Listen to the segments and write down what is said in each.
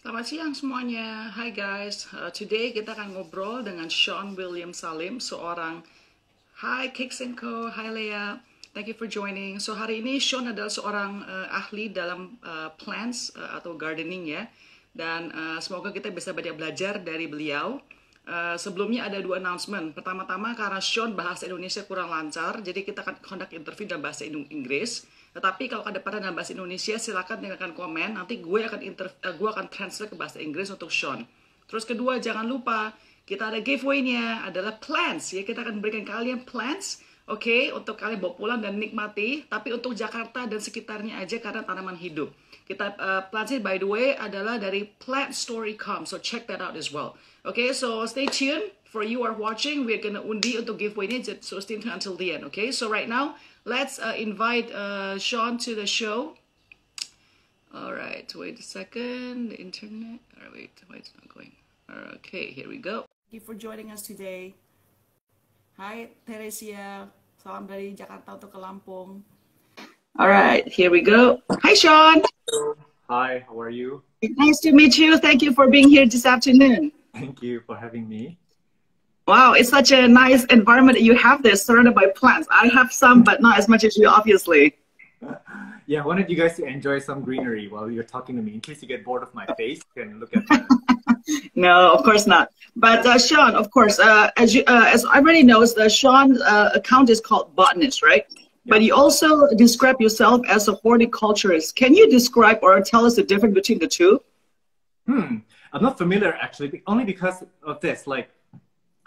Selamat siang semuanya. Hi guys. Today kita akan ngobrol dengan Sean William Salim, seorang Hi Kicks and Co. Hi Leah. Thank you for joining. So hari ini Sean adalah seorang ahli dalam plants atau gardening ya. Dan semoga kita bisa banyak belajar dari beliau. Sebelumnya ada dua announcement. Pertama-tama karena Sean bahasa Indonesia kurang lancar, jadi kita akan conduct interview dalam bahasa Inggris. Tetapi kalau ada pada dalam bahasa Indonesia, silakan tinggalkan komen. Nanti gue akan translate ke bahasa Inggris untuk Sean. Terus kedua, jangan lupa kita ada giveaway-nya adalah plants ya. Kita akan berikan kalian plants, oke, untuk kalian bawa pulang dan nikmati. Tapi untuk Jakarta dan sekitarnya aja karena tanaman hidup. Kita plants by the way adalah dari Plant Story.com, so check that out as well. Okay, so stay tuned. For you are watching, we're gonna undi untuk giveaway-nya, so stay tuned until the end. Okay, so right now let's invite Sean to the show. All right, wait a second. The internet. All right, wait, it's not going. Okay, here we go. Thank you for joining us today. Hi, Teresia. Salam dari Jakarta untuk ke Lampung. All right, here we go. Hi, Sean. Hi, how are you? Nice to meet you. Thank you for being here this afternoon. Thank you for having me. Wow, it's such a nice environment that you have there, surrounded by plants. I have some, but not as much as you, obviously. Yeah, I wanted you guys to enjoy some greenery while you're talking to me. In case you get bored of my face, you can look at that. No, of course not. But Sean, of course, as everybody knows, Sean's account is called Botanist, right? Yeah. But you also describe yourself as a horticulturist. Can you describe or tell us the difference between the two? I'm not familiar, actually, only because of this. Like,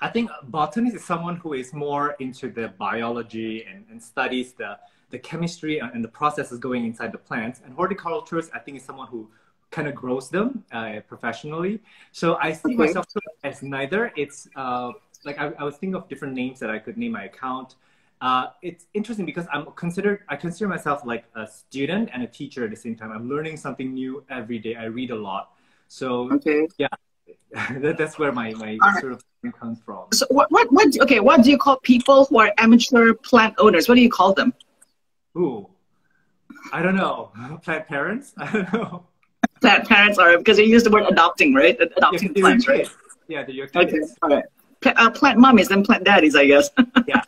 I think botanist is someone who is more into the biology and studies the chemistry and the processes going inside the plants. And horticulturist, I think, is someone who kind of grows them professionally. So I see myself as neither. It's like I was thinking of different names that I could name my account. It's interesting because I consider myself like a student and a teacher at the same time. I'm learning something new every day. I read a lot. So yeah. That's where my sort of thing comes from. So what do you call people who are amateur plant owners? What do you call them? Ooh, I don't know. Plant parents? I don't know. Plant parents are, because you use the word adopting, right? Adopting plants, right? Yeah, they're your kids. Okay, all right. Plant mummies and plant daddies, I guess. Yeah.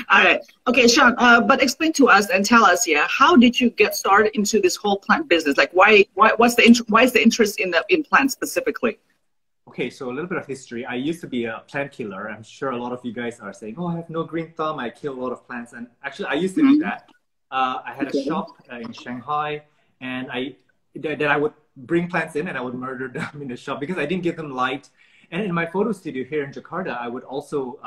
All right. Okay, Sean, but explain to us and tell us, yeah, how did you get started into this whole plant business? Like, why is the interest in plants specifically? Okay, so a little bit of history. I used to be a plant killer. I'm sure a lot of you guys are saying, oh, I have no green thumb. I kill a lot of plants. And actually, I used to do that. I had a shop in Shanghai, and I would bring plants in and I would murder them in the shop because I didn't give them light. And in my photo studio here in Jakarta, I would also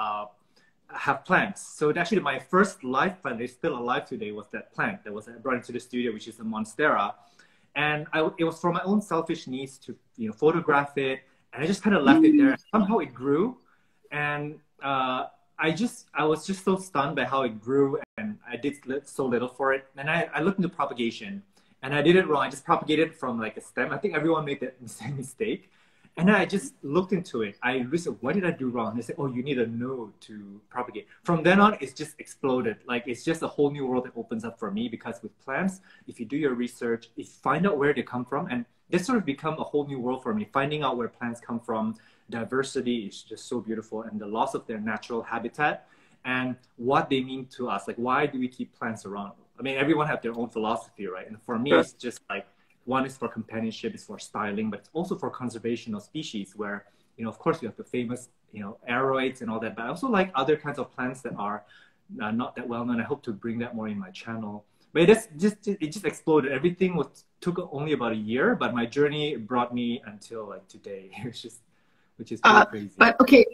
have plants. So actually, my first live plant, that's still alive today, was that plant that was brought into the studio, which is a monstera. And it was for my own selfish needs to photograph it. And I just kind of left it there. Somehow it grew, and I was just so stunned by how it grew, and I did so little for it. And I looked into propagation, and I did it wrong. I just propagated from like a stem. I think everyone made that same mistake. And then I just looked into it. I realized, what did I do wrong? They said, oh, you need a node to propagate. From then on, it's just exploded. Like, it's just a whole new world that opens up for me, because with plants, if you do your research, if you find out where they come from, and this sort of become a whole new world for me. Finding out where plants come from, diversity is just so beautiful, and the loss of their natural habitat and what they mean to us. Like, why do we keep plants around? I mean, everyone have their own philosophy, right? And for me, it's just like, one is for companionship, it's for styling, but it's also for conservation of species where, of course, you have the famous, aroids and all that, but I also like other kinds of plants that are not that well known. I hope to bring that more in my channel. But it just exploded. Everything took only about a year, but my journey brought me until like today, which is pretty crazy.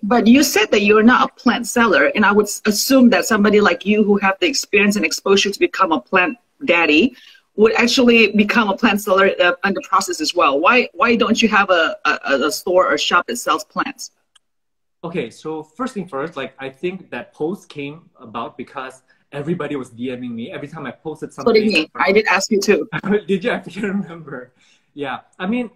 But you said that you're not a plant seller, and I would assume that somebody like you who have the experience and exposure to become a plant daddy would actually become a plant seller in the process as well. Why don't you have a store or shop that sells plants? Okay, so first thing first, like, I think that post came about because everybody was DMing me every time I posted something. So did me. I did ask you too. Did you? I can't remember. Yeah, I mean,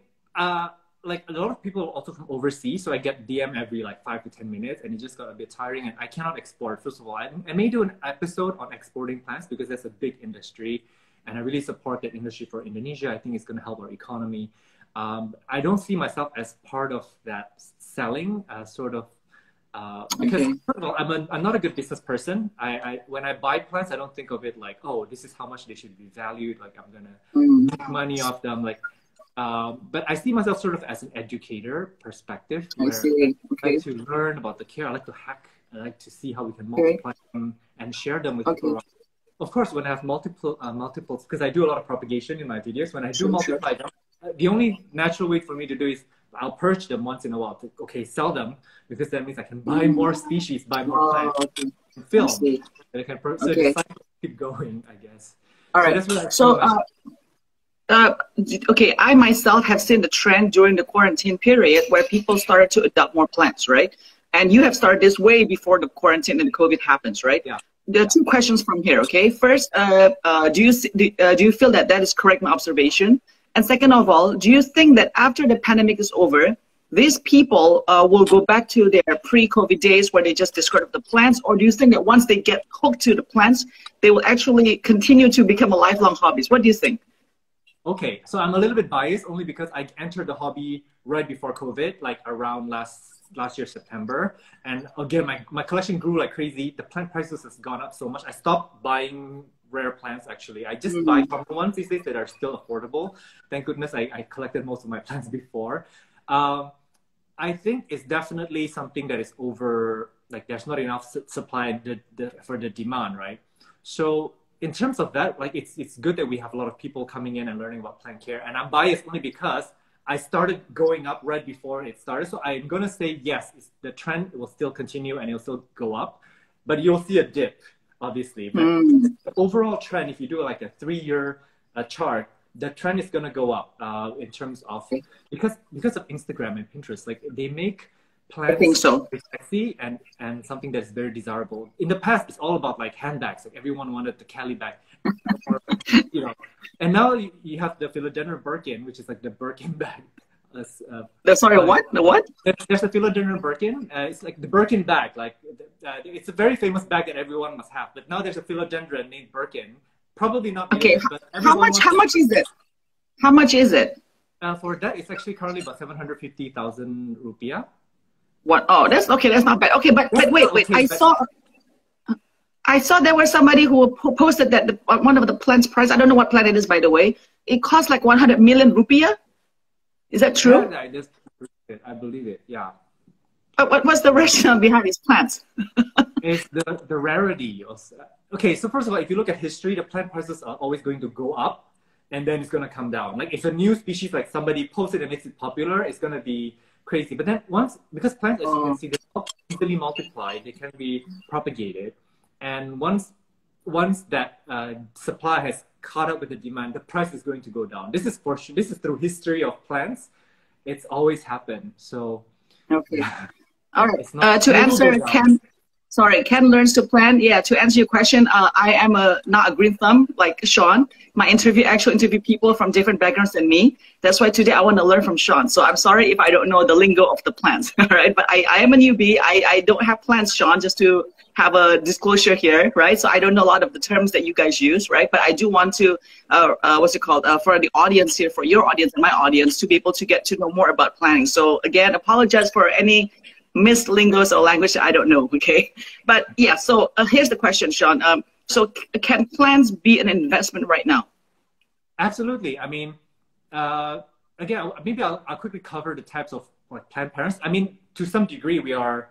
like, a lot of people also from overseas, so I get DM every like 5 to 10 minutes, and it just got a bit tiring, and I cannot export. First of all, I may do an episode on exporting plants because that's a big industry, and I really support that industry for Indonesia. I think it's going to help our economy. I don't see myself as part of that selling sort of because first of all, I'm not a good business person. When I buy plants, I don't think of it like, oh, this is how much they should be valued. Like I'm gonna make money off them. Like, but I see myself sort of as an educator perspective, where I like to learn about the care. I like to hack. I like to see how we can multiply them and share them with people. Of course, when I have multiples, because I do a lot of propagation in my videos. When I do multiply them, the only natural way for me to do is I'll purge them once in a while to sell them, because that means I can buy more species, buy more plants, and film. And I can so the cycle keep going, I guess. All right. So, okay, I myself have seen the trend during the quarantine period where people started to adopt more plants, right? And you have started this way before the quarantine and the COVID happens, right? Yeah. There are two questions from here, okay? First, do you feel that that is correct, my observation? And second of all, do you think that after the pandemic is over, these people will go back to their pre-COVID days where they just discarded the plants? Or do you think that once they get hooked to the plants, they will actually continue to become a lifelong hobby? What do you think? Okay, so I'm a little bit biased only because I entered the hobby right before COVID, like around last year, September. And again, my collection grew like crazy. The plant prices has gone up so much. I stopped buying rare plants, actually. I just buy common ones these days that are still affordable. Thank goodness I collected most of my plants before. I think it's definitely something that is over, like there's not enough supply for the demand, right? So in terms of that, like it's good that we have a lot of people coming in and learning about plant care. And I'm biased only because I started going up right before it started. So I'm going to say, yes, the trend will still continue and it'll still go up, but you'll see a dip, obviously. But the overall trend, if you do like a 3-year chart, the trend is going to go up in terms of, because of Instagram and Pinterest, like they make plants very sexy and something that's very desirable. In the past, it's all about like handbags. Like everyone wanted the Cali bag, you know. And now you have the philodendron Birkin, which is like the Birkin bag. Sorry, what? The what? There's a philodendron Birkin. It's like the Birkin bag. Like it's a very famous bag that everyone must have. But now there's a philodendron named Birkin. Probably not. Okay. Named, but how much is it? How much is it? For that, it's actually currently about 750,000 rupiah. What? Oh, that's okay. That's not bad. Okay, but wait. Okay, I saw there was somebody who posted that one of the plants price. I don't know what plant it is, by the way. It costs like 100 million rupiah. Is that true? Yeah, I believe it. Yeah. What's the rationale behind these plants? It's the rarity. Okay, so first of all, if you look at history, the plant prices are always going to go up, and then it's going to come down. Like if a new species, like somebody posted and makes it popular, it's going to be crazy. But then because plants, as you can see, they easily multiply, they can be propagated. And once that supply has caught up with the demand, the price is going to go down. This is through history of plants. It's always happened. So okay, all right. To answer Ken learns to plant. Yeah, to answer your question, I am not a green thumb like Sean. My actual interview people from different backgrounds than me. That's why today I want to learn from Sean. So I'm sorry if I don't know the lingo of the plants. All right, but I am a newbie. I don't have plants, Sean, just to have a disclosure here, right? So I don't know a lot of the terms that you guys use, right? But I do want to, for the audience here, for your audience and my audience, to be able to get to know more about planting. So again, apologize for any missed lingos or language that I don't know, okay? But yeah, so here's the question, Sean. So can plants be an investment right now? Absolutely. I mean, again, maybe I'll quickly cover the types of like plant parents. I mean, to some degree, we are,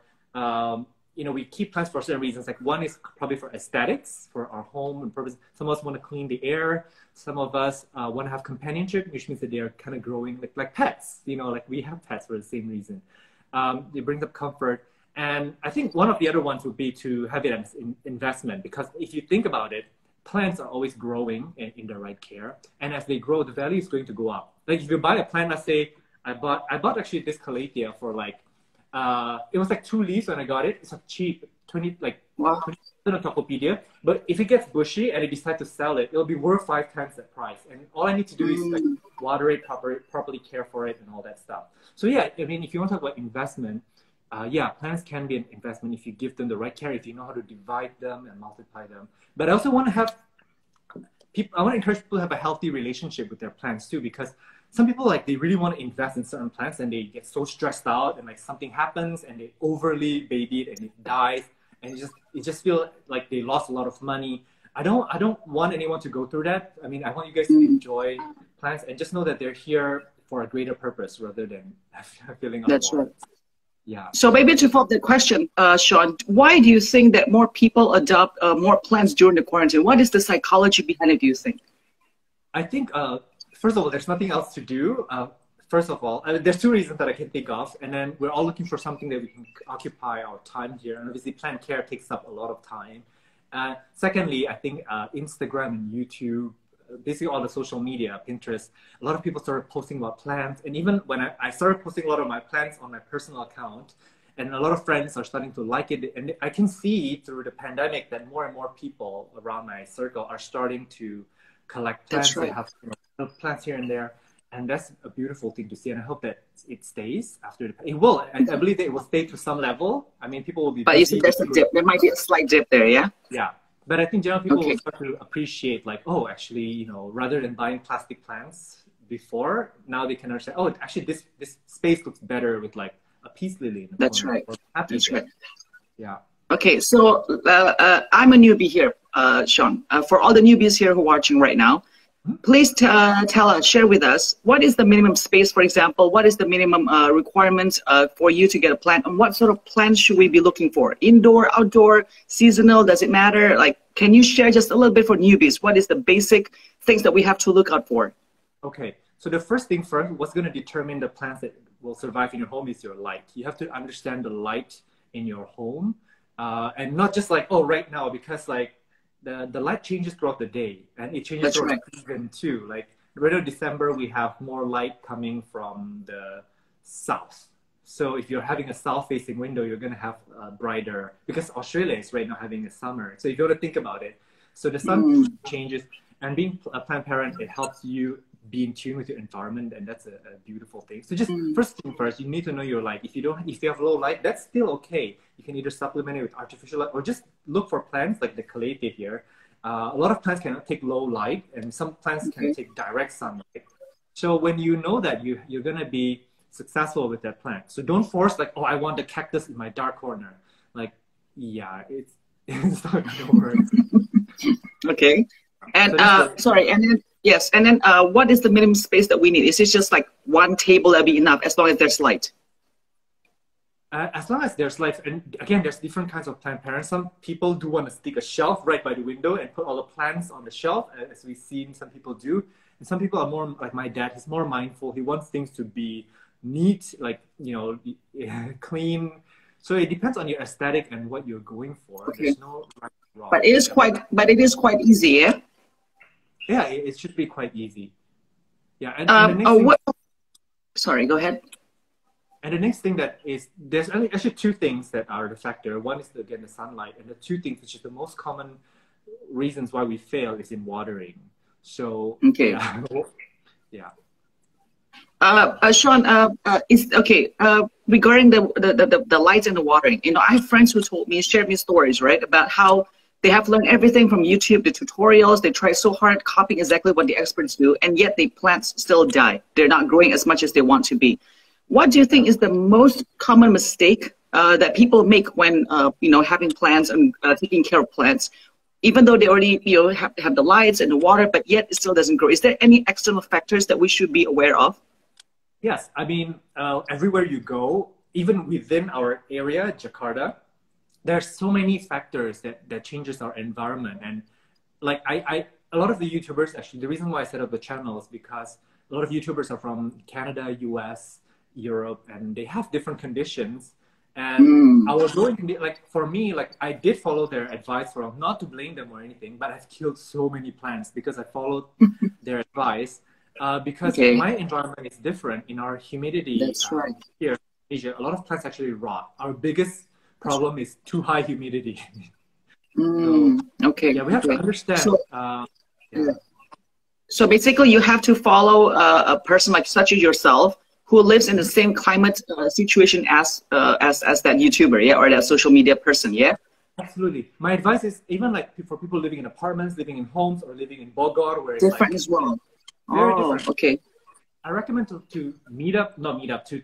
we keep plants for certain reasons. Like one is probably for aesthetics, for our home and purpose. Some of us want to clean the air. Some of us want to have companionship, which means that they are kind of growing like pets. Like we have pets for the same reason. It brings up comfort. And I think one of the other ones would be to have it as an investment, because if you think about it, plants are always growing in the right care. And as they grow, the value is going to go up. Like if you buy a plant, let's say I bought actually this calathea for like, it was like 2 leaves when I got it. It's like cheap, 20 on Tokopedia. But if it gets bushy and I decide to sell it, it'll be worth 5 times that price. And all I need to do is like water it properly care for it and all that stuff. So yeah, I mean, if you want to talk about investment, plants can be an investment if you give them the right care, if you know how to divide them and multiply them. But I also want to have I want to encourage people to have a healthy relationship with their plants too, because some people like they really want to invest in certain plants and they get so stressed out and like something happens and they overly baby it and it dies and it just feel like they lost a lot of money. I don't want anyone to go through that. I mean, I want you guys to enjoy plants and just know that they're here for a greater purpose rather than feeling That's right. Yeah. So maybe to follow up the question, Sean, why do you think that more people adopt more plants during the quarantine? What is the psychology behind it, do you think? I think, first of all, there's nothing else to do. First of all, there's two reasons that I can think of. And then we're all looking for something that we can occupy our time here. And obviously, plant care takes up a lot of time. Secondly, I think Instagram and YouTube, basically all the social media, Pinterest, a lot of people started posting about plants. And even when I started posting a lot of my plants on my personal account, and a lot of friends are starting to like it. And I can see through the pandemic that more and more people around my circle are starting to collect plants. That's right. They have plants here and there. And that's a beautiful thing to see. And I hope that it stays after it will. I believe that it will stay to some level. I mean, people will be. But you see, there's a dip. There might be a slight dip there, yeah? Yeah. But I think general people will start to appreciate, like, oh, actually, you know, rather than buying plastic plants before, now they can understand, oh, actually, this space looks better with like a peace lily in the That's corner. right. That's right. Yeah. Okay, so I'm a newbie here, Sean. For all the newbies here who are watching right now, please tell us, share with us, what is the minimum space, for example? What is the minimum requirements for you to get a plant? And what sort of plants should we be looking for? Indoor, outdoor, seasonal, does it matter? Like, can you share just a little bit for newbies? What is the basic things that we have to look out for? Okay, so the first thing first, what's going to determine the plants that will survive in your home is your light. You have to understand the light in your home. And not just like, oh, right now, because like, the light changes throughout the day and it changes throughout the season too. Like right now December, we have more light coming from the south. So if you're having a south facing window, you're going to have brighter, because Australia is right now having a summer. So if you want to think about it, so the sun changes, and being a plant parent, it helps you be in tune with your environment, and that's a beautiful thing. So just first thing first, you need to know your light. If you have low light, that's still okay. You can either supplement it with artificial light or just look for plants like the calathea here. A lot of plants cannot take low light, and some plants can take direct sunlight. So when you know that, you're going to be successful with that plant. So don't force like, oh, I want the cactus in my dark corner. Like, yeah, it's not going to work. Okay. And sorry, and then yes, and then what is the minimum space that we need? Is it just like one table that'll be enough as long as there's light? As long as there's light, and again, there's different kinds of plant parents. Some people do want to stick a shelf right by the window and put all the plants on the shelf, as we've seen some people do. And some people are more like my dad. He's more mindful. He wants things to be neat, like, you know, clean. So it depends on your aesthetic and what you're going for. Okay. There's no right or wrong. But it is quite easy, yeah. Yeah, it should be quite easy. Yeah. And the next thing, sorry, go ahead. And the next thing that is, there's actually two things that are the factor. One is, again, the sunlight. And the two things, which is the most common reasons why we fail, is in watering. So, okay. Yeah. Sean, regarding the lights and the watering, you know, I have friends who shared me stories, right, about how they have learned everything from YouTube, the tutorials. They try so hard copying exactly what the experts do, and yet the plants still die. They're not growing as much as they want to be. What do you think is the most common mistake that people make when, you know, having plants and taking care of plants, even though they already, you know, have the lights and the water, but yet it still doesn't grow? Is there any external factors that we should be aware of? Yes, I mean, everywhere you go, even within our area, Jakarta, there's so many factors that changes our environment. And like a lot of the YouTubers, actually, the reason why I set up the channel is because a lot of YouTubers are from Canada, US, Europe, and they have different conditions. And I was going to, like, for me, like, I did follow their advice, from not to blame them or anything, but I've killed so many plants because I followed their advice. Because my environment is different. In our humidity here in Asia, a lot of plants actually rot. Our biggest problem is too high humidity. So, yeah, we have to understand. So basically, you have to follow a person like such as yourself who lives in the same climate situation as that YouTuber, yeah, or that social media person, yeah. Absolutely. My advice is even like for people living in apartments, living in homes, or living in Bogor, where it's Different like as well. very Oh, different. okay. I recommend to meet up, not meet up, to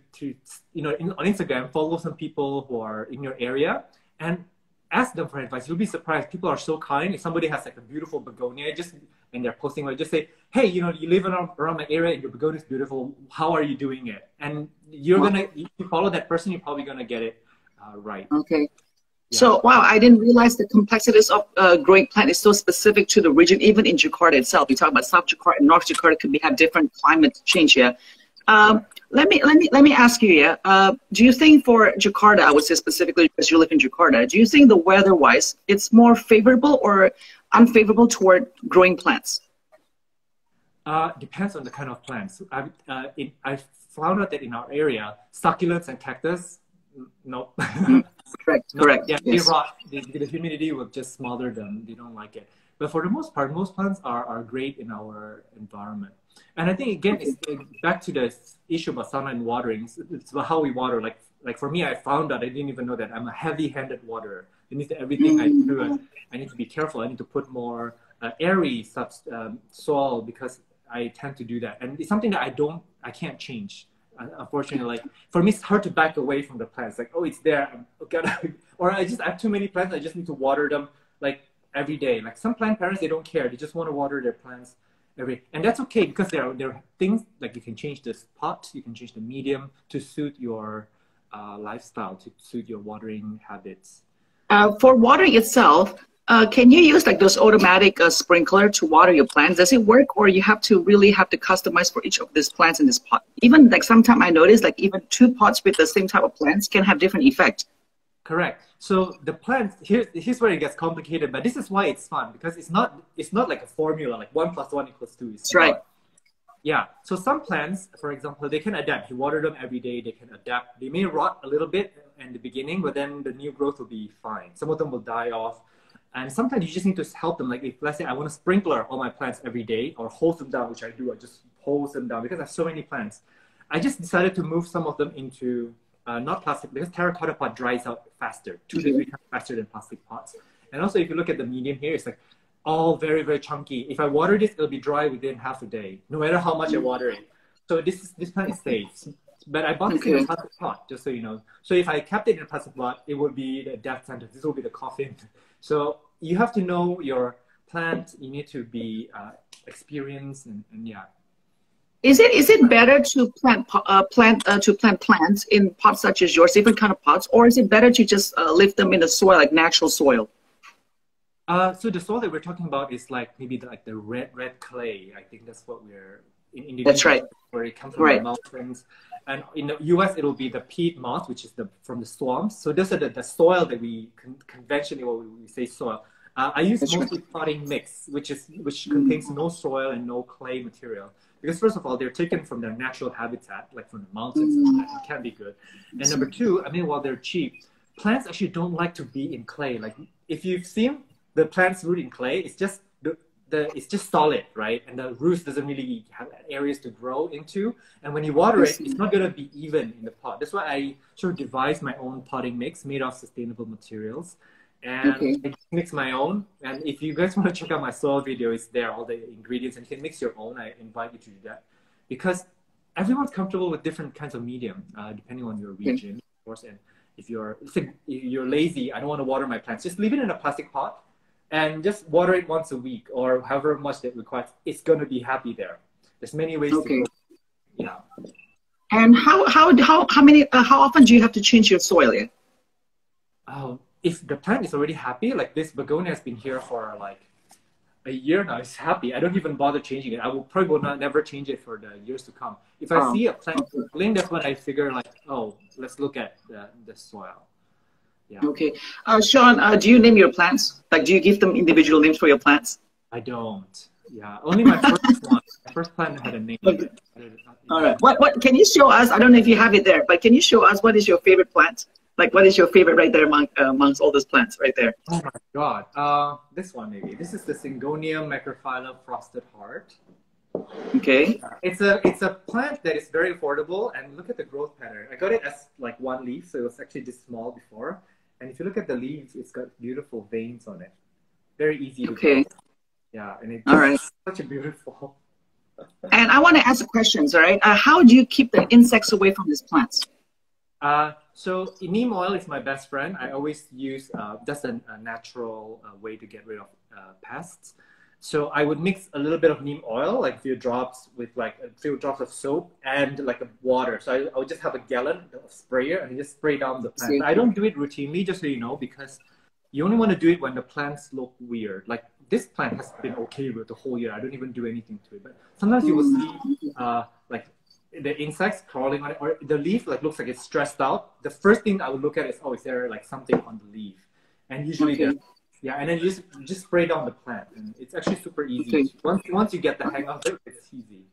on Instagram, follow some people who are in your area and ask them for advice. You'll be surprised. People are so kind. If somebody has like a beautiful begonia, and they're posting, just say, hey, you live around my area and your begonia is beautiful. How are you doing it? And if you follow that person, you're probably gonna get it right. Okay. Yeah. So, wow, I didn't realize the complexities of growing plant is so specific to the region, even in Jakarta itself. We talk about South Jakarta and North Jakarta could have different climate change here. Let me ask you, do you think for Jakarta, I would say specifically because you live in Jakarta, do you think the weather-wise, it's more favorable or unfavorable toward growing plants? Depends on the kind of plants. I found out that in our area, succulents and cactus, no. Correct. No, correct. Yeah, Yes. they rot. The humidity will just smother them. They don't like it. But for the most part, most plants are great in our environment. And I think again, it's back to the issue about sunlight and watering. It's about how we water. Like for me, I found out I didn't even know that I'm a heavy-handed waterer. It means that everything I do, I need to be careful. I need to put more airy soil because I tend to do that, and it's something that I can't change. Unfortunately, like for me, it's hard to back away from the plants. Like, oh, it's there, or I have too many plants. I just need to water them like every day. Like some plant parents, they don't care. They just want to water their plants and that's okay because there are things like you can change the pot, you can change the medium to suit your lifestyle, to suit your watering habits. For watering itself, can you use like those automatic sprinkler to water your plants? Does it work, or you really have to customize for each of these plants in this pot? Even like sometimes I notice like even two pots with the same type of plants can have different effect. Correct. So the plants here's where it gets complicated, but this is why it's fun because it's not like a formula like 1 + 1 = 2. That's right. Yeah. So some plants, for example, they can adapt. You water them every day. They can adapt. They may rot a little bit in the beginning, but then the new growth will be fine. Some of them will die off. And sometimes you just need to help them. Like if, let's say, I want to sprinkler all my plants every day or hose them down, which I do. I just hose them down because I have so many plants. I just decided to move some of them into not plastic because terracotta pot dries out faster, 2 to 3 times faster than plastic pots. And also, if you look at the medium here, it's like all very, very chunky. If I water this, it'll be dry within half a day, no matter how much I water it. So this plant is safe. But I bought this in a plastic pot, just so you know. So if I kept it in a plastic pot, it would be the death sentence. This will be the coffin. So you have to know your plant. You need to be experienced, and yeah. Is it better to plant plants in pots such as yours, different kind of pots, or is it better to just leave them in the soil, like natural soil? So the soil that we're talking about is like maybe the red clay. I think that's what we're in Indonesia. That's right. Where it comes from the mountains, and in the U.S. it'll be the peat moss, which is from the swamps. So those are the soil that we conventionally we say soil. I use mostly potting mix, which contains no soil and no clay material. Because first of all, they're taken from their natural habitat, like from the mountains. It can be good. And number two, I mean, while they're cheap, plants actually don't like to be in clay. Like if you've seen the plant's root in clay, it's just it's just solid, right? And the roots doesn't really have areas to grow into. And when you water it, it's not going to be even in the pot. That's why I sort of devised my own potting mix made of sustainable materials. And I mix my own. And if you guys want to check out my soil video, it's there, all the ingredients, and you can mix your own. I invite you to do that because everyone's comfortable with different kinds of medium, depending on your region, of course. And if you're lazy, I don't want to water my plants, just leave it in a plastic pot and just water it once a week or however much that requires. It's going to be happy there. There's many ways to grow. Yeah. And how often do you have to change your soil? If the plant is already happy, like this begonia has been here for like a year now, it's happy. I don't even bother changing it. I will probably never change it for the years to come. If I see a plant struggling, that's when I figure like, oh, let's look at the soil. Yeah. Okay. Sean, do you name your plants? Like, do you give them individual names for your plants? I don't. Yeah, only my first one. My first plant had a name. Okay. All right. What can you show us? I don't know if you have it there, but can you show us what is your favorite plant? Like, what is your favorite right there amongst all those plants right there? Oh my God. This one maybe. This is the Syngonia Microphylla frosted heart. Okay. It's a plant that is very affordable, and look at the growth pattern. I got it as like one leaf, so it was actually this small before, And if you look at the leaves, it's got beautiful veins on it. Very easy to Okay. grow. Yeah, and it's All right. such a beautiful. And I want to ask questions, all right? How do you keep the insects away from these plants? So neem oil is my best friend. I always use that's a natural way to get rid of pests. So I would mix a little bit of neem oil, like a few drops with like a few drops of soap and like a water. So I would just have a gallon of sprayer and just spray down the plant. I don't do it routinely, just so you know, because you only want to do it when the plants look weird. Like this plant has been okay with the whole year. I don't even do anything to it. But sometimes you will see like the insects crawling on it, or the leaf like looks like it's stressed out. The first thing I would look at is, oh, is there like something on the leaf? And usually there's, yeah, and then you just spray down the plant, and it's actually super easy. Once you get the hang of it, it's easy.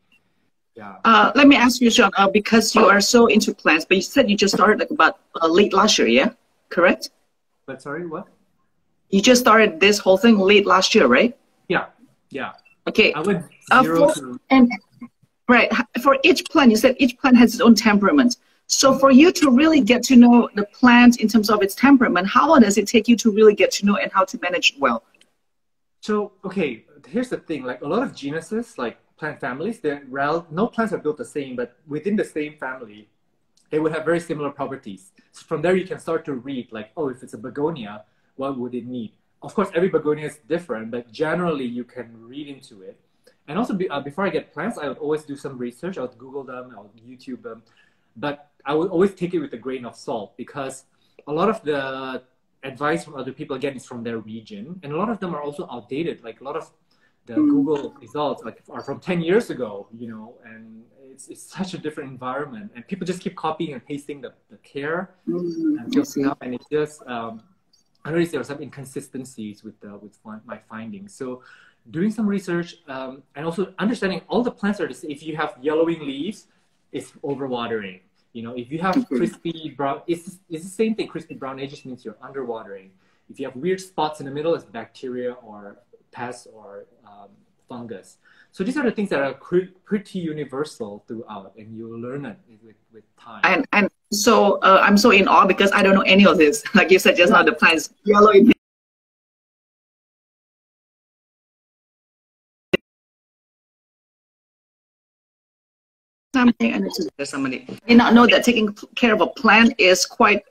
Yeah. Let me ask you, Sean, because you are so into plants, but you said you just started like about late last year, yeah? Correct? But sorry, what? You just started this whole thing late last year, right? Yeah, yeah. Okay. I went zero to... Right. For each plant, you said each plant has its own temperament. So for you to really get to know the plant in terms of its temperament, how long does it take you to really get to know and how to manage it well? So, okay, here's the thing. Like a lot of genuses, like plant families, no plants are built the same, but within the same family, they would have very similar properties. So from there, you can start to read like, oh, if it's a begonia, what would it need? Of course, every begonia is different, but generally you can read into it. And also, before I get plants, I would always do some research. I would Google them, I would YouTube them. But I would always take it with a grain of salt, because a lot of the advice from other people, again, is from their region. And a lot of them are also outdated. Like a lot of the Google results are from 10 years ago, you know, and it's such a different environment. And people just keep copying and pasting the care. And it's just, I noticed there are some inconsistencies with my findings. So doing some research and also understanding all the plants are the same. If you have yellowing leaves, it's overwatering. You know, if you have crispy brown, it's the same thing. Crispy brown edges means you're underwatering. If you have weird spots in the middle, it's bacteria or pests or fungus. So these are the things that are pretty universal throughout, and you'll learn it with time. And so I'm so in awe because I don't know any of this. Like you said just now, the plants yellow in something, and there's somebody. I did not know that taking care of a plant is quite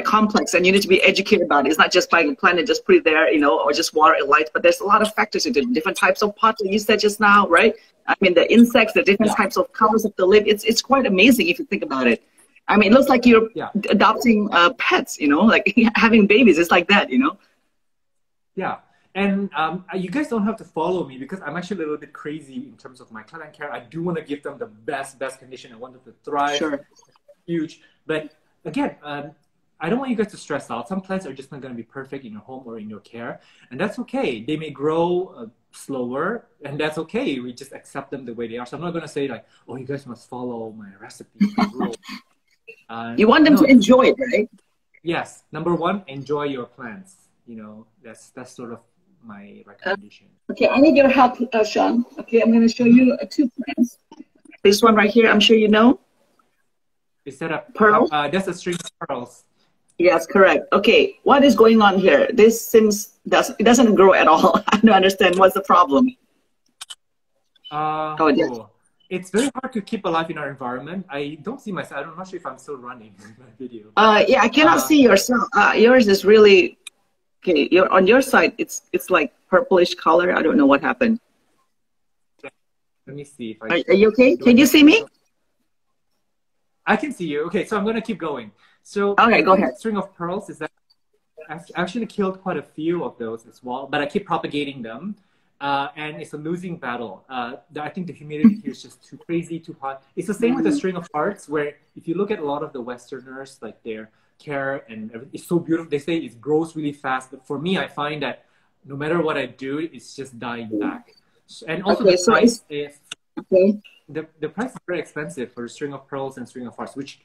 complex, and you need to be educated about it. It's not just buying a plant and just put it there, you know, or just water it light. But there's a lot of factors into it. Different types of pots that you said just now, right? I mean, the insects, the different types of colors of the leaf. It's quite amazing if you think about it. I mean, it looks like you're adopting pets, you know, like having babies. It's like that, you know. Yeah. And you guys don't have to follow me, because I'm actually a little bit crazy in terms of my client care. I do want to give them the best condition. I want them to thrive. Sure. Huge. But again, I don't want you guys to stress out. Some plants are just not going to be perfect in your home or in your care. And that's okay. They may grow slower, and that's okay. We just accept them the way they are. So I'm not going to say like, oh, you guys must follow my recipe. You want them to enjoy it, right? Yes. Number one, enjoy your plants. You know, that's sort of my recommendation. Okay, I need your help, Sean. Okay, I'm going to show you two plants. This one right here, I'm sure you know. Is that a pearl? That's a string of pearls. Yes, correct. Okay, what is going on here? This seems it doesn't grow at all. I don't understand. What's the problem? It's very hard to keep alive in our environment. I don't see myself. I'm not sure if I'm still running my video. Yeah, I cannot see yourself. Yours is really okay. On your side, it's like purplish color. I don't know what happened. Let me see if are you okay? Can you see me? I can see you. Okay, so I'm going to keep going. So okay, go ahead. String of pearls is that I've actually killed quite a few of those as well, but I keep propagating them. And it's a losing battle. I think the humidity here is just too crazy, too hot. It's the same with the string of hearts, where if you look at a lot of the Westerners, like their care and everything, it's so beautiful. They say it grows really fast, but for me, I find that no matter what I do, it's just dying back. And also the price is the price is very expensive for a string of pearls and string of hearts, which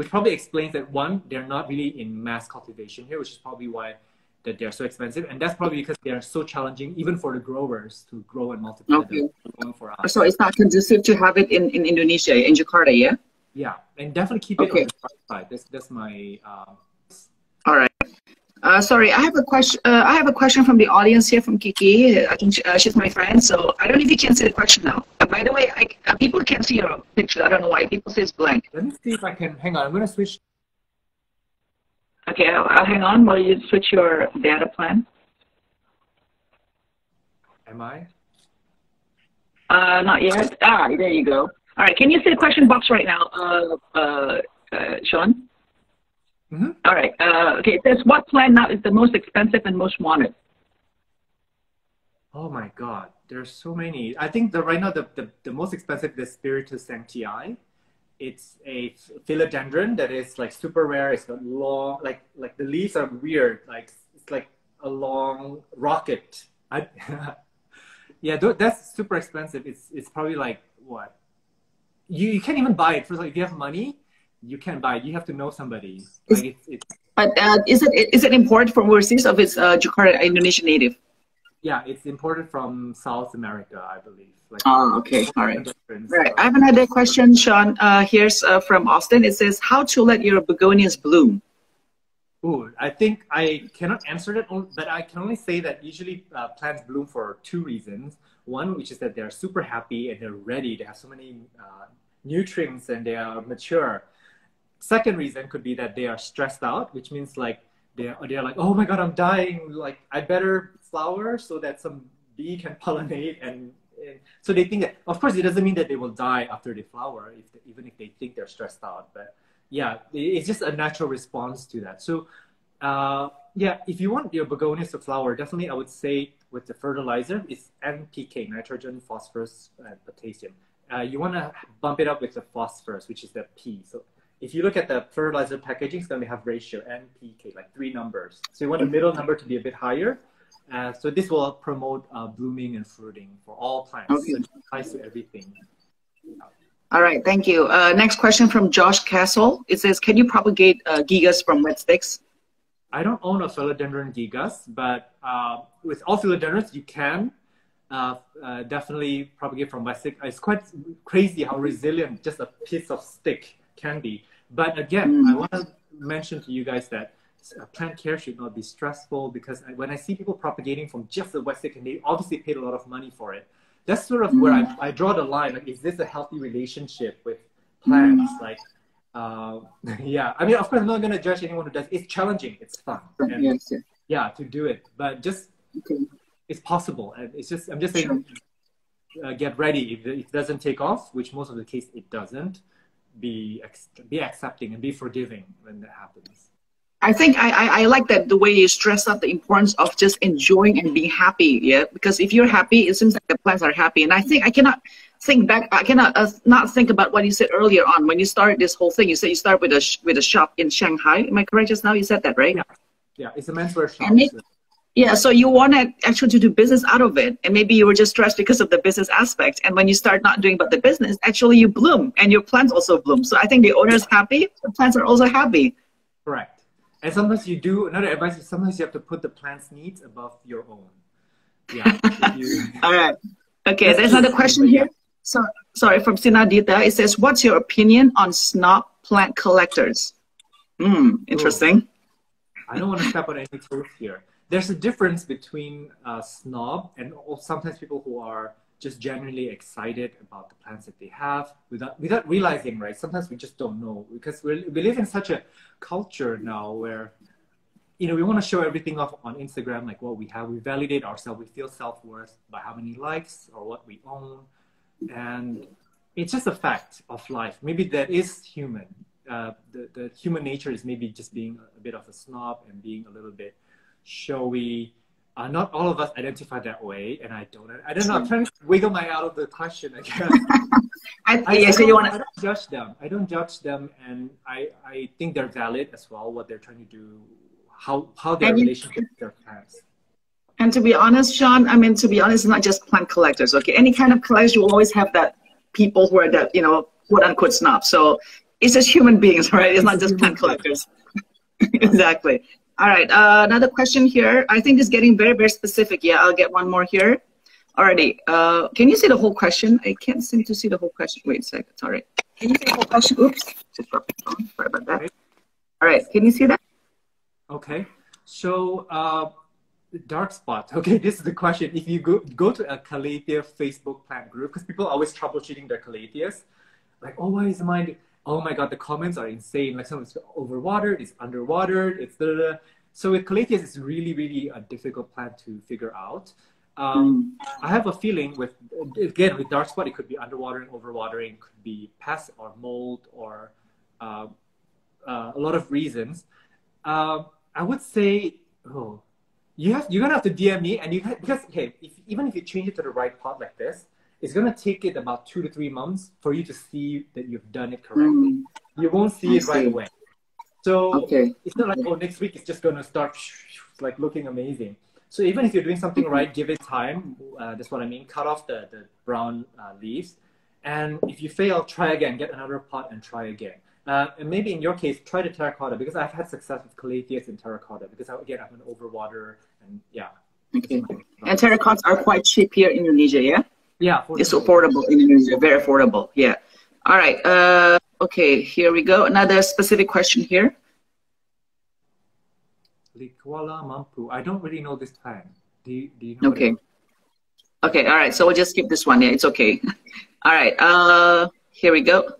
probably explains that one, they're not really in mass cultivation here, which is probably why that they're so expensive, and that's probably because they are so challenging even for the growers to grow and multiply them. For us. So it's not conducive to have it in Indonesia, in Jakarta, yeah? Yeah, and definitely keep it on Okay. the dry side. That's my All right. Sorry, I have a question. I have a question from the audience here from Kiki. I think she's my friend, so I don't know if you can see the question now. By the way, people can't see your picture. I don't know why. People say it's blank. Let me see if I can, hang on, I'm going to switch. Okay, I'll hang on while you switch your data plan. Am I? Not yet. Ah, there you go. All right, can you see the question box right now, Sean? Mm-hmm. All right. Okay, it says, what plant now is the most expensive and most wanted? Oh my God, there's so many. I think right now the most expensive is Spiritus sanctii. It's a philodendron that is like super rare. It's got long, like the leaves are weird. Like it's like a long rocket. Yeah, that's super expensive. It's probably like what? You can't even buy it. First, like, if you have money, you can't buy it. You have to know somebody. Like it's But is it imported from overseas or it's Jakarta, Indonesian native? yeah, it's imported from South America, I believe. Like, Oh, okay. All right. Right. I have another question, Sean. Here's from Austin. It says, how to let your begonias bloom? Ooh, I think I cannot answer that, but I can only say that usually plants bloom for two reasons. One, which is that they're super happy and they're ready. They have so many nutrients and they are mature. Second reason could be that they are stressed out, which means like they're like, oh my God, I'm dying. Like I better flower so that some bee can pollinate. And so they think that, of course, it doesn't mean that they will die after they flower, even if they think they're stressed out. But yeah, it's just a natural response to that. So yeah, if you want your begonias to flower, definitely I would say with the fertilizer, it's NPK, nitrogen, phosphorus, and potassium. You want to bump it up with the phosphorus, which is the P. So if you look at the fertilizer packaging, it's going to have ratio NPK, like 3 numbers. So you want the middle number to be a bit higher. So this will promote blooming and fruiting for all plants. Okay. So it applies to everything. All right, thank you. Next question from Josh Castle. It says, can you propagate gigas from wet sticks? I don't own a philodendron gigas, but with all philodendrons, you can definitely propagate from wet stick. It's quite crazy how resilient just a piece of stick can be. But again, I want to mention to you guys that plant care should not be stressful, because when I see people propagating from just the wet stick, and they obviously paid a lot of money for it, that's sort of where I draw the line. Like, is this a healthy relationship with plants? Like, yeah, I mean, of course, I'm not going to judge anyone who does. It's challenging. It's fun. And, Yes. yeah, to do it. But just, it's possible. And it's just, I'm just saying, get ready. If it doesn't take off, which most of the case it doesn't, be accepting and be forgiving when that happens. I think I like that the way you stress out the importance of just enjoying and being happy. Yeah, because if you're happy, it seems like the plants are happy. And I think I cannot think back. I cannot not think about what you said earlier on when you started this whole thing. You said you started with a shop in Shanghai. Am I correct just now? You said that, right? Yeah, it's a menswear shop. Yeah, so you wanted actually to do business out of it, and maybe you were just stressed because of the business aspect. And when you start not doing but the business, actually you bloom, and your plants also bloom. So I think the owner is happy, the plants are also happy. Correct. And sometimes you do, another advice is sometimes you have to put the plant's needs above your own. Yeah. All right. Okay, there's another question here. So, sorry, from Sinadita. It says, what's your opinion on snob plant collectors? Interesting. I don't want to step on any toes here. There's a difference between snob and sometimes people who are just genuinely excited about the plants that they have without realizing, right? Sometimes we just don't know, because we live in such a culture now where, you know, we want to show everything off on Instagram, like what we have. We validate ourselves. We feel self-worth by how many likes or what we own. And it's just a fact of life. Maybe that is human. The human nature is maybe just being a bit of a snob and being a little bit showy. Not all of us identify that way, and I don't know. I'm trying to wiggle my out of the question again. I don't judge them. I don't judge them, and I think they're valid as well. What they're trying to do, how their relationship with their plants. And to be honest, Sean, I mean, to be honest, it's not just plant collectors. Okay, any kind of collector, you will always have that people who are that, you know, quote unquote snob. So it's just human beings, right? It's not just plant collectors. Exactly. All right, another question here. I think it's getting very, very specific. Yeah, I'll get one more here. Alrighty. Can you see the whole question? I can't seem to see the whole question. Wait a second. Sorry. Can you see the whole question? Oops. Just dropped the phone. Sorry about that. Okay. All right. Can you see that? Okay. So, dark spot. Okay, this is the question. If you go to a Calathea Facebook plant group, because people are always troubleshooting their Calatheas, like, oh, why is mine? Oh my God, the comments are insane. Like, some it's overwatered, it's underwatered, it's da da da. So with Calatheas, it's really, really a difficult plant to figure out. I have a feeling with dark spot, it could be underwatering, overwatering, it could be pest or mold or a lot of reasons. I would say, you're gonna have to DM me, and because even if you change it to the right pot like this, it's gonna take it about 2 to 3 months for you to see that you've done it correctly. You won't see it right away. So it's not like, oh, next week it's just gonna start like looking amazing. So even if you're doing something right, give it time. That's what I mean. Cut off the brown leaves. And if you fail, try again. Get another pot and try again. And maybe in your case, try the terracotta, because I've had success with Calatheas in terracotta, because again, I'm an overwater and yeah. Okay. And terracottas are quite cheap here in Indonesia, yeah? Yeah. It's affordable in Indonesia, very affordable, yeah. All right, okay, here we go. Another specific question here. Likwala Mampu. I don't really know this plant. Do you know? Okay. Okay, all right, so we'll just skip this one. Yeah, it's okay. All right, here we go.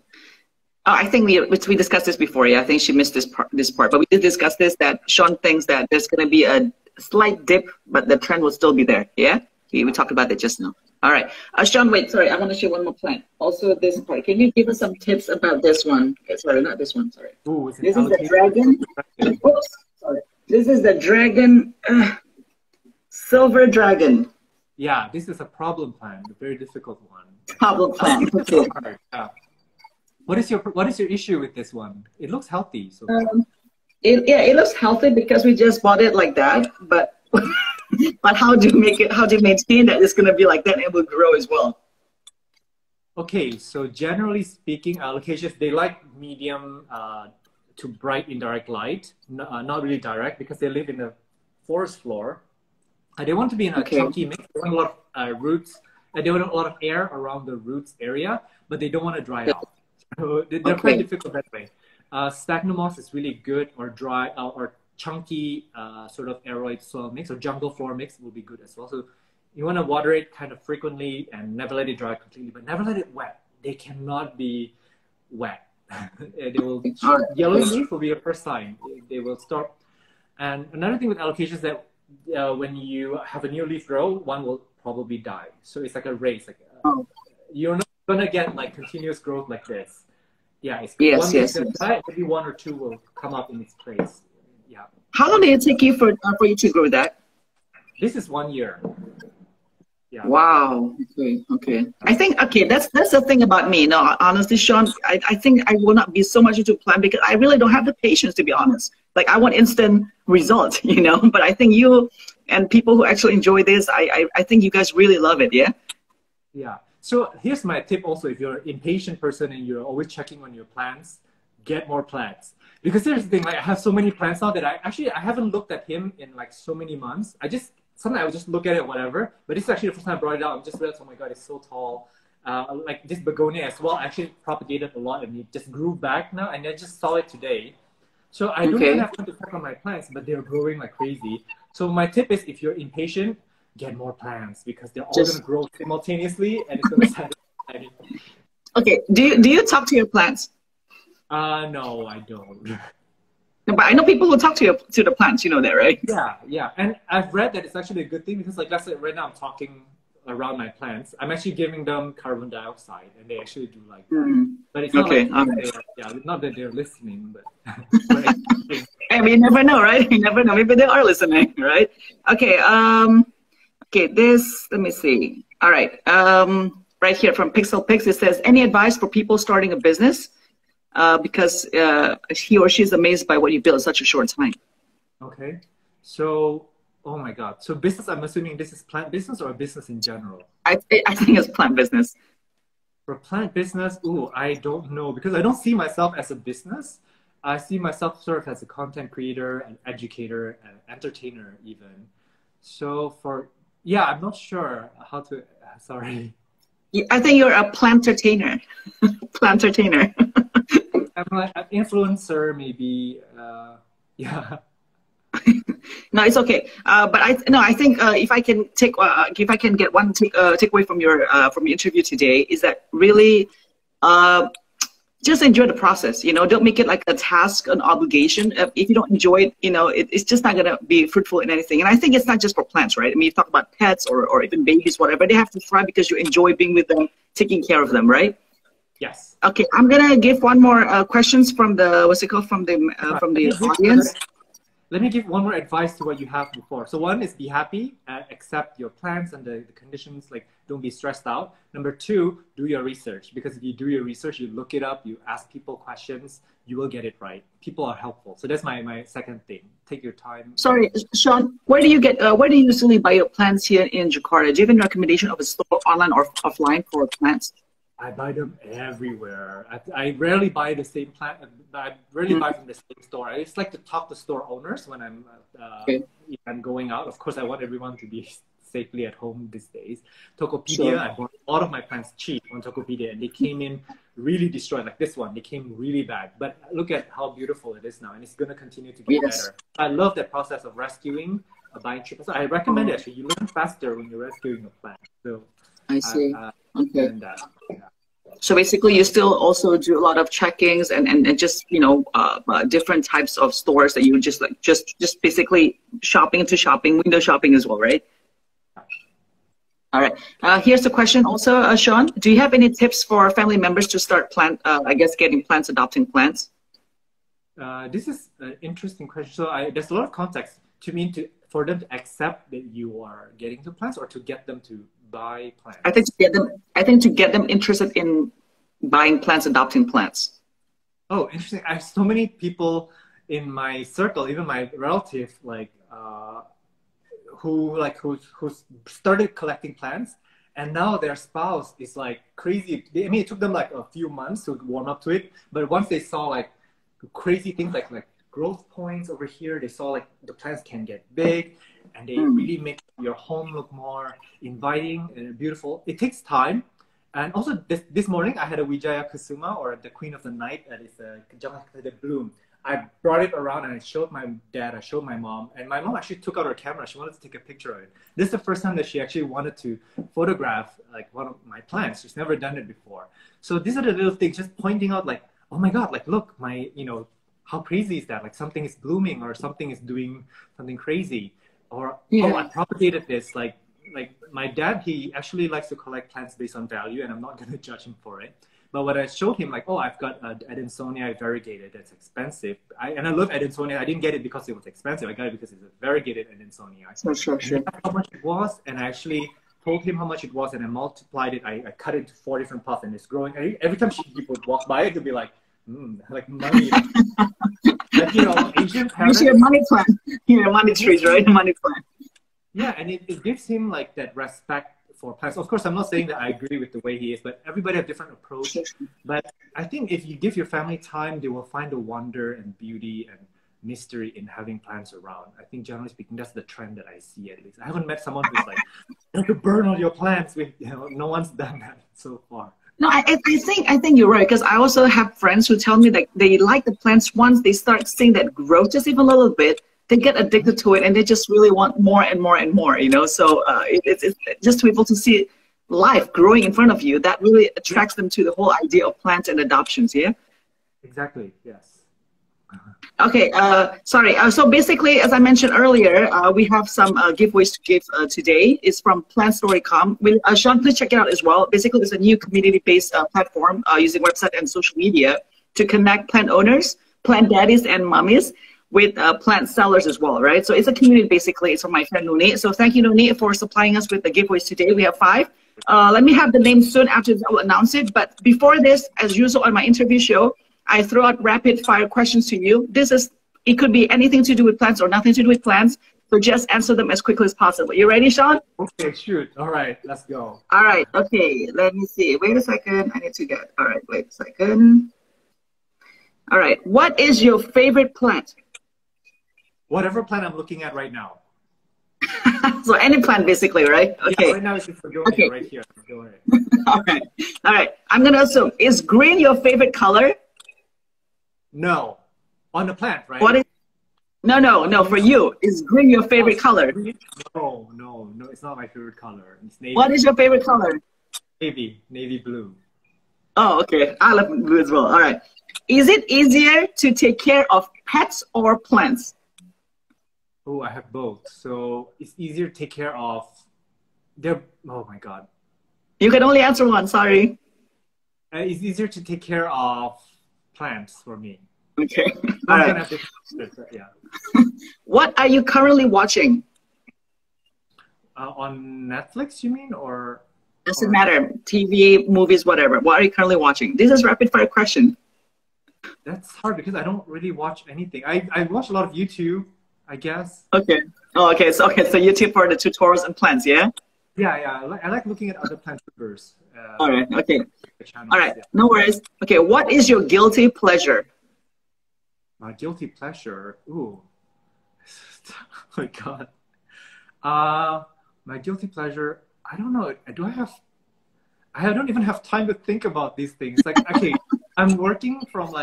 Oh, I think we discussed this before. Yeah, I think she missed this part, but we did discuss this, that Sean thinks that there's going to be a slight dip, but the trend will still be there. Yeah, we talked about it just now. All right, Sean, wait, sorry, I want to show one more plant. Also this part. Can you give us some tips about this one? Okay, sorry, not this one, sorry. Ooh, this is the dragon. Oops, sorry. This is the dragon, silver dragon. Yeah, this is a problem plant, a very difficult one. Problem plant, okay. Yeah. What is your issue with this one? It looks healthy. So. It looks healthy because we just bought it like that, but but how do you maintain that it's going to be like that and it will grow as well? Okay, so generally speaking, alocasias, they like medium to bright indirect light, not really direct, because they live in the forest floor. They want to be in a chunky mix. They want a lot of roots, and they want a lot of air around the roots area, but they don't want to dry out. So they're quite difficult that way. Stagnomos is really good, or dry or chunky sort of aeroid soil mix or jungle floor mix will be good as well. So you want to water it kind of frequently and never let it dry completely, but never let it wet. They cannot be wet. They will yellow leaf will be your first sign. They will start. And another thing with alocasias is that when you have a new leaf grow, one will probably die. So it's like a race. Like you're not gonna get like continuous growth like this. Yeah, it's gonna die, maybe 1 or 2 will come up in its place. Yeah. How long did it take you for you to grow that? This is 1 year. Yeah. Wow. Okay. I think that's the thing about me. No, honestly, Sean, I think I will not be so much into plant because I really don't have the patience, to be honest. Like I want instant results, you know. But I think you and people who actually enjoy this, I think you guys really love it. Yeah. Yeah. So here's my tip also, if you're an impatient person and you're always checking on your plants, get more plants. Because here's the thing, like I have so many plants now that I haven't looked at him in like so many months. Sometimes I would just look at it, whatever. But this is actually the first time I brought it out. I'm just realized, oh my God, it's so tall. Like this begonia as well, I actually propagated a lot and it just grew back now. And I just saw it today. So I don't even have time to check on my plants, but they're growing like crazy. So my tip is, if you're impatient, get more plants, because they're all going to grow simultaneously and it's going to satisfy. Okay, do you talk to your plants? No, I don't. But I know people who talk to the plants, you know that, right? Yeah. And I've read that it's actually a good thing, because like let's say right now I'm talking around my plants. I'm actually giving them carbon dioxide and they actually do like that. But it's not not that they're listening, but I mean, you never know, right? You never know. Maybe they are listening, right? Okay, okay, let me see. All right. Right here from Pixel Pix, it says, any advice for people starting a business? Because he or she is amazed by what you built in such a short time. Okay. So, oh my God. So business, I'm assuming this is plant business or a business in general? I think it's plant business. For plant business, I don't know, because I don't see myself as a business. I see myself sort of as a content creator, an educator, an entertainer even. So for Yeah, I'm not sure how to. Sorry, I think you're a plant entertainer. Plant entertainer. I'm like an influencer, maybe. Yeah. No, it's okay. But I think if I can get one takeaway from your interview today is that really uh, just enjoy the process. You know, don't make it like a task, an obligation. If you don't enjoy it, you know, it's just not gonna be fruitful in anything. And I think it's not just for plants, right? I mean, you talk about pets or even babies, whatever. They have to thrive because you enjoy being with them, taking care of them, right? Yes. Okay, I'm gonna give one more questions from the what's it called Right. from the audience. Let me give one more advice to what you have before. So one is be happy, accept your plans and the conditions, like don't be stressed out. Number two, do your research, because if you do your research, you look it up, you ask people questions, you will get it right. People are helpful. So that's my second thing. Take your time. Sorry, Sean, where do you usually buy your plants here in Jakarta? Do you have any recommendation of a store online or offline for plants? I buy them everywhere. I rarely buy the same plant. I rarely buy from the same store. I just like to talk to store owners when Okay. if I'm going out. Of course, I want everyone to be safely at home these days. Tokopedia, Sure. I bought a lot of my plants cheap on Tokopedia, and they came in really destroyed. Like this one, they came really bad. But look at how beautiful it is now, and it's going to continue to get Yes. better. I love that process of rescuing, buying cheap. So I recommend it. Actually, you learn faster when you're rescuing a plant. So I see. I Okay. recommend that. Yeah. So basically, you still also do a lot of checkings and just different types of stores that you would just basically window shopping as well, right? All right. Here's a question also, Sean. Do you have any tips for family members to start getting plants, adopting plants? This is an interesting question. So there's a lot of context for them to accept that you are getting the plants, or to get them to buy plants. I think to get them interested in buying plants, adopting plants. Oh, interesting. I have so many people in my circle, even my relative, who started collecting plants, and now their spouse is like crazy. I mean, it took them like a few months to warm up to it, but once they saw like crazy things like growth points over here, they saw like the plants can get big, and they really make your home look more inviting and beautiful. It takes time. And also this morning I had a Wijaya Kusuma, or the Queen of the Night, that is a Jangan bloom. I brought it around and I showed my dad, I showed my mom, and my mom actually took out her camera. She wanted to take a picture of it. This is the first time that she actually wanted to photograph like one of my plants. She's never done it before. So these are the little things, just pointing out like, oh my God, like look, how crazy is that? Like something is blooming, or something is doing something crazy. Or, oh, I propagated this. Like my dad, he actually likes to collect plants based on value, and I'm not going to judge him for it. But when I showed him, like, oh, I've got Adansonia variegated, that's expensive. I love Adansonia. I didn't get it because it was expensive. I got it because it's a variegated Adansonia. Sure. How much it was, and I actually told him how much it was, and I multiplied it. I cut it into 4 different pots, and it's growing. Every time he would walk by, it would be like, like money. Like, Asian parents. You see a money plant. Money trees, right? Money plant. Yeah, and it gives him like that respect for plants. Of course, I'm not saying that I agree with the way he is, but everybody has different approach. But I think if you give your family time, they will find the wonder and beauty and mystery in having plants around. I think generally speaking, that's the trend that I see, at least. I haven't met someone who's like, you could burn all your plants. No one's done that so far. No, I think you're right, because I also have friends who tell me that they like the plants. Once they start seeing that grow just even a little bit, they get addicted to it, and they just really want more and more and more, So it's just to be able to see life growing in front of you, that really attracts them to the whole idea of plants and adoptions, yeah? Exactly, yes. Okay, sorry. So basically, as I mentioned earlier, we have some giveaways to give today. It's from plantstory.com. Sean, please check it out as well. Basically, it's a new community-based platform using website and social media to connect plant owners, plant daddies, and mommies with plant sellers as well, right? So it's a community, basically. It's from my friend Nuni. So thank you, Nuni, for supplying us with the giveaways today. We have 5. Let me have the name soon. After that, we'll announce it. But before this, as usual on my interview show, I throw out rapid fire questions to you. It could be anything to do with plants or nothing to do with plants. So just answer them as quickly as possible. You ready, Sean? Okay, shoot. All right, let's go. All right. Okay, let me see. Wait a second. I need to get. All right, wait a second. All right. What is your favorite plant? Whatever plant I'm looking at right now. So any plant basically, right? Okay. Yeah, right now it's just Begonia Okay. right here. Begonia. All right. All right. I'm going to assume, is green your favorite color? No. On the plant, right? What is, no, for you. Is green your favorite color? No, it's not my favorite color. It's navy. What is your favorite color? Navy blue. Oh, okay. I love blue as well. All right. Is it easier to take care of pets or plants? Oh, I have both. So it's easier to take care of oh my God. You can only answer one, sorry. It's easier to take care of plants for me. Okay. All All right. right. Yeah. What are you currently watching? On Netflix, you mean, or? Doesn't matter. TV, movies, whatever. What are you currently watching? This is rapid fire question. That's hard because I don't really watch anything. I watch a lot of YouTube, I guess. Okay. Oh, okay. So YouTube for the tutorials and plants, yeah? Yeah. I like looking at other plant YouTubers. All right. Okay. Channels, All right. yeah. No worries. Okay. What is your guilty pleasure? My guilty pleasure. Ooh. Oh my God. My guilty pleasure. I don't know. I don't even have time to think about these things. Like, okay, I'm working from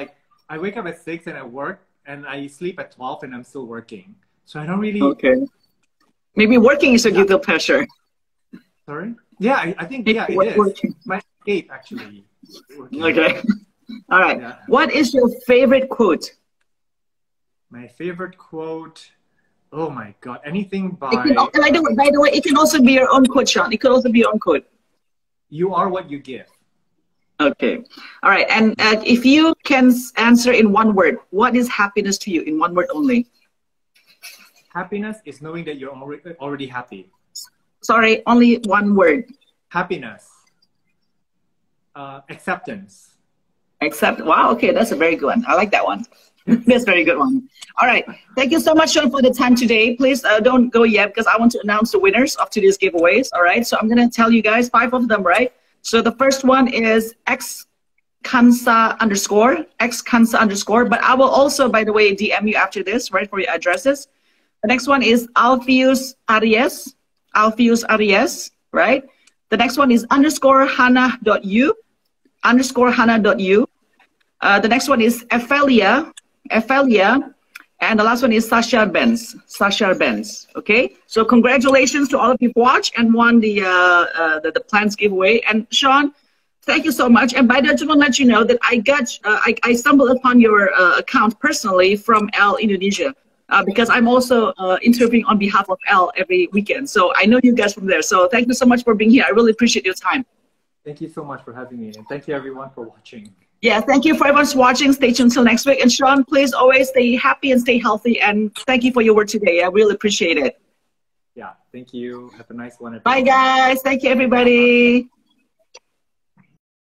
I wake up at 6 and I work and I sleep at 12 and I'm still working. So I don't really. Okay. Maybe working is a guilty pleasure. Sorry? Yeah, I think, yeah, it is. Working. My escape, actually. Working. Okay. All right. Yeah. What is your favorite quote? My favorite quote. Oh my God. Anything by. By the way, it can also be your own quote, Sean. It could also be your own quote. You are what you give. Okay. All right. And if you can answer in one word, what is happiness to you in one word only? Happiness is knowing that you're already happy. Sorry, only one word. Happiness. Acceptance. Wow, okay, that's a very good one. I like that one. That's a very good one. All right. Thank you so much, Sean, for the time today. Please don't go yet because I want to announce the winners of today's giveaways. All right. So I'm going to tell you guys 5 of them, right? So the first one is xkansa_, but I will also, by the way, DM you after this, right, for your addresses. The next one is Alpheus Aries, right? The next one is _hannah.u. The next one is Ephelia, and the last one is Sasha Benz. Okay, so congratulations to all of you who watched and won the plants giveaway. And Sean, thank you so much. And by the way, I just want to let you know that I stumbled upon your account personally from L Indonesia. Because I'm also interviewing on behalf of L every weekend. So I know you guys from there. So thank you so much for being here. I really appreciate your time. Thank you so much for having me. And thank you everyone for watching. Yeah, thank you for everyone's watching. Stay tuned till next week. And Sean, please always stay happy and stay healthy. And thank you for your work today. I really appreciate it. Yeah, thank you. Have a nice one. Bye, guys. Thank you, everybody.